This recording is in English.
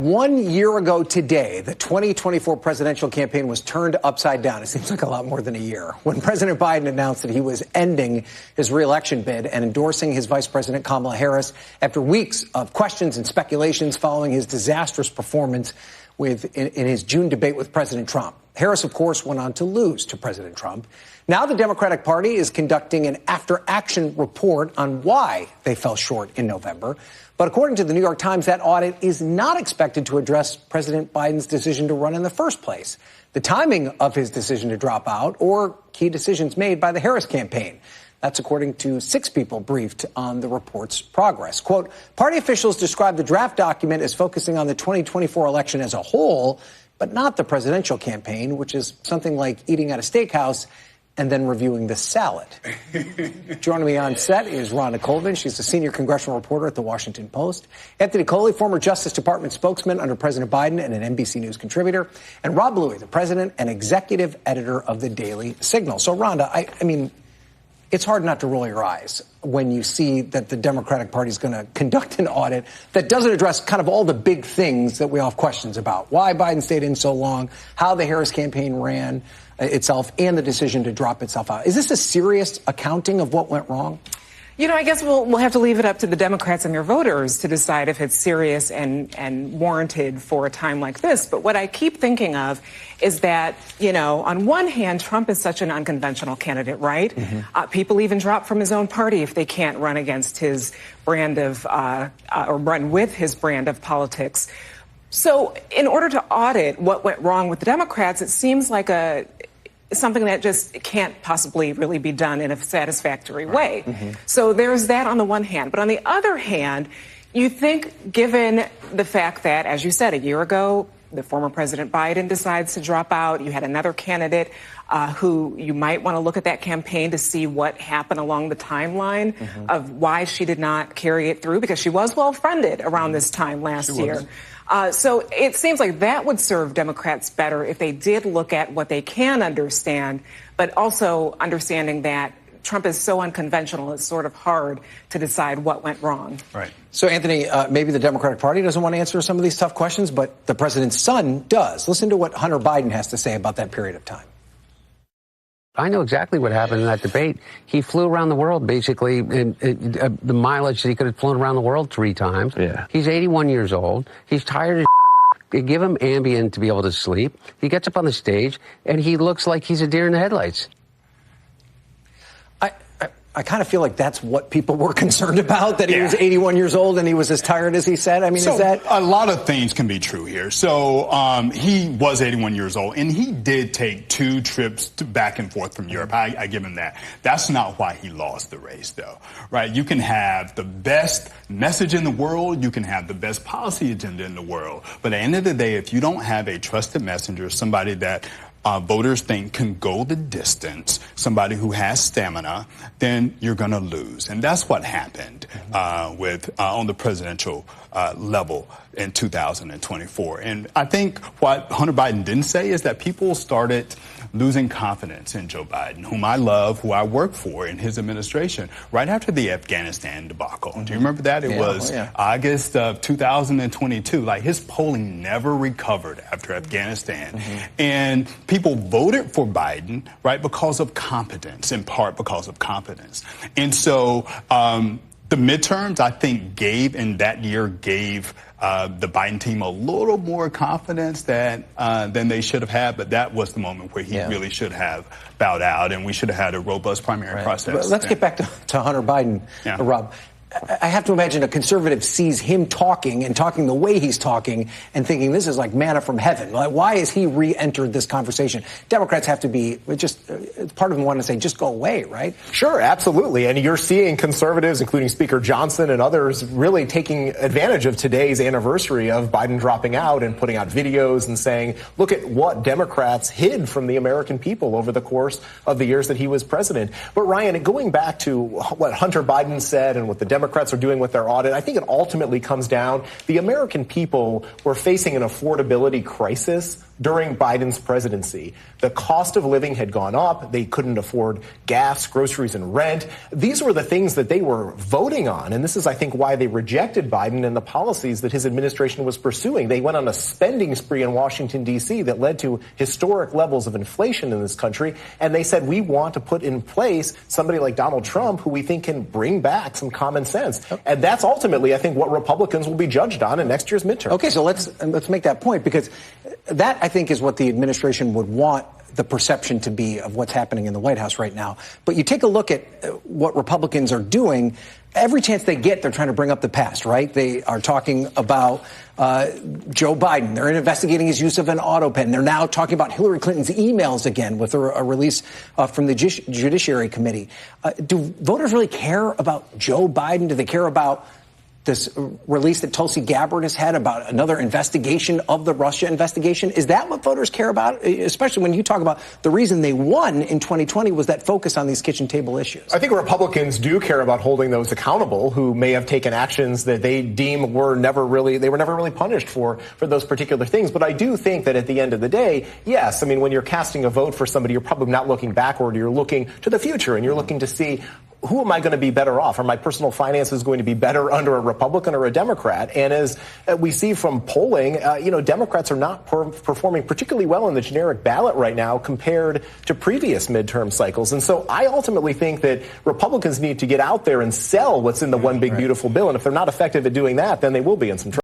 1 year ago today, the 2024 presidential campaign was turned upside down. It seems like a lot more than a year. When President Biden announced that he was ending his reelection bid and endorsing his Vice President Kamala Harris after weeks of questions and speculations following his disastrous performance in his June debate with President Trump. Harris, of course, went on to lose to President Trump. Now the Democratic Party is conducting an after-action report on why they fell short in November. But according to the New York Times, that audit is not expected to address President Biden's decision to run in the first place, the timing of his decision to drop out, or key decisions made by the Harris campaign. That's according to 6 people briefed on the report's progress. Quote, party officials describe the draft document as focusing on the 2024 election as a whole, but not the presidential campaign, which is something like eating at a steakhouse and then reviewing the salad. Joining me on set is Rhonda Colvin. She's a senior congressional reporter at The Washington Post. Anthony Coley, former Justice Department spokesman under President Biden and an NBC News contributor. And Rob Bluey, the president and executive editor of the Daily Signal. So, Rhonda, I mean, it's hard not to roll your eyes when you see that the Democratic Party is going to conduct an audit that doesn't address kind of all the big things that we all have questions about. Why Biden stayed in so long, how the Harris campaign ran itself, and the decision to drop itself out. Is this a serious accounting of what went wrong? You know, I guess we'll have to leave it up to the Democrats and their voters to decide if it's serious and warranted for a time like this. But what I keep thinking of is that, you know, on one hand, Trump is such an unconventional candidate, right? Mm-hmm. People even drop from his own party if they can't run against his brand of or run with his brand of politics. So in order to audit what went wrong with the Democrats, it seems like something that just can't possibly really be done in a satisfactory way. Mm-hmm. So there's that on the one hand. But on the other hand, you think, given the fact that, as you said, a year ago, the former President Biden decides to drop out, you had another candidate who you might want to look at that campaign to see what happened along the timeline of why she did not carry it through, because she was well-funded around this time last year. So it seems like that would serve Democrats better if they did look at what they can understand, but also understanding that Trump is so unconventional, it's sort of hard to decide what went wrong. Right. So, Anthony, maybe the Democratic Party doesn't want to answer some of these tough questions, but the president's son does. Listen to what Hunter Biden has to say about that period of time. I know exactly what happened in that debate. He flew around the world, basically, in the mileage that he could have flown around the world 3 times. Yeah. He's 81 years old. He's tired as They give him Ambien to be able to sleep. He gets up on the stage, and he looks like he's a deer in the headlights. I kind of feel like that's what people were concerned about, that he was 81 years old and he was as tired as he said. I mean, so is that... A lot of things can be true here. So he was 81 years old, and he did take 2 trips back and forth from Europe. I give him that. That's not why he lost the race, though, right? You can have the best message in the world. You can have the best policy agenda in the world. But at the end of the day, if you don't have a trusted messenger, somebody that voters think can go the distance, somebody who has stamina, then you're going to lose. And that's what happened on the presidential level in 2024. And I think what Hunter Biden didn't say is that people started losing confidence in Joe Biden, whom I love, who I work for in his administration, right after the Afghanistan debacle. Do you remember that? It was August of 2022. Like, his polling never recovered after Afghanistan. And people voted for Biden, right, because of competence, in part because of competence. And so the midterms, I think, gave the Biden team a little more confidence than they should have had, but that was the moment where he really should have bowed out, and we should have had a robust primary process. But let's get back to Hunter Biden, Rob. I have to imagine a conservative sees him talking and talking the way he's talking and thinking this is like manna from heaven. Like, why has he re-entered this conversation? Democrats have to be just part of them want to say just go away, right? Sure, absolutely. And you're seeing conservatives, including Speaker Johnson and others, really taking advantage of today's anniversary of Biden dropping out and putting out videos and saying, look at what Democrats hid from the American people over the course of the years that he was president. But Ryan, going back to what Hunter Biden said and what the Democrats are doing with their audit, I think it ultimately comes down, the American people were facing an affordability crisis during Biden's presidency. The cost of living had gone up. They couldn't afford gas, groceries, and rent. These were the things that they were voting on. And this is, I think, why they rejected Biden and the policies that his administration was pursuing. They went on a spending spree in Washington, D.C. that led to historic levels of inflation in this country. And they said, we want to put in place somebody like Donald Trump who we think can bring back some common sense. And that's ultimately, I think, what Republicans will be judged on in next year's midterm. Okay, so let's make that point, because that, I think, is what the administration would want the perception to be of what's happening in the White House right now. But you take a look at what Republicans are doing. Every chance they get, they're trying to bring up the past, right? They are talking about Joe Biden. They're investigating his use of an auto pen. They're now talking about Hillary Clinton's emails again with a release from the Judiciary Committee. Do voters really care about Joe Biden? Do they care about this release that Tulsi Gabbard has had about another investigation of the Russia investigation? Is that what voters care about? Especially when you talk about the reason they won in 2020 was that focus on these kitchen table issues. I think Republicans do care about holding those accountable who may have taken actions that they deem were never really punished for those particular things. But I do think that at the end of the day, yes, I mean, when you're casting a vote for somebody, you're probably not looking backward. You're looking to the future, and you're looking to see, who am I going to be better off? Are my personal finances going to be better under a Republican or a Democrat? And as we see from polling, Democrats are not performing particularly well in the generic ballot right now compared to previous midterm cycles. And so I ultimately think that Republicans need to get out there and sell what's in the one big beautiful bill. And if they're not effective at doing that, then they will be in some trouble.